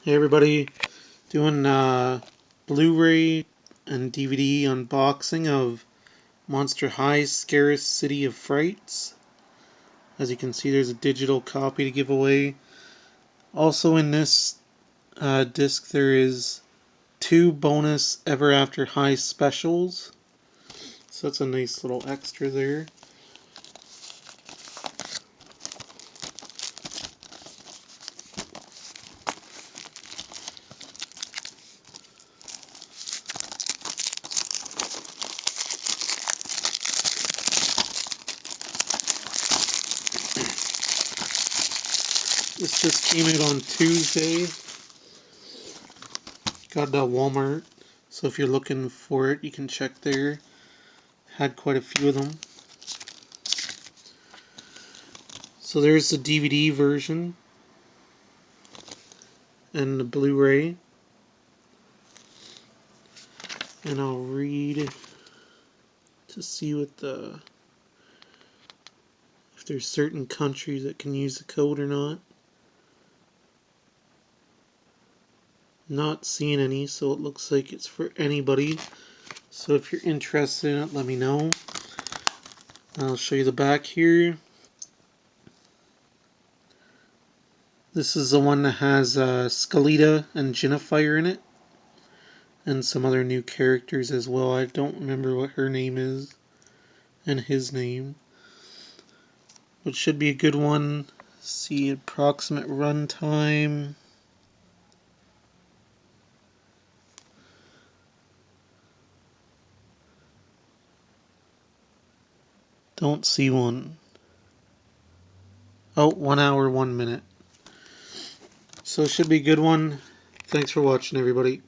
Hey everybody, doing Blu-ray and DVD unboxing of Monster High's Scaris City of Frights. As you can see, there's a digital copy to give away. Also in this disc there is 2 bonus Ever After High specials. So that's a nice little extra there. This just came out on Tuesday. Got it at Walmart. So if you're looking for it, you can check there. Had quite a few of them. So there's the DVD version and the Blu-ray. And I'll read to see what if there's certain countries that can use the code or not. Not seeing any, so it looks like it's for anybody. So if you're interested in it, let me know. I'll show you the back here. This is the one that has Scalita and Jennifer in it. And some other new characters as well. I don't remember what her name is. And his name. But should be a good one. See approximate run time. Don't see one. Oh, 1 hour, 1 minute. So it should be a good one. Thanks for watching, everybody.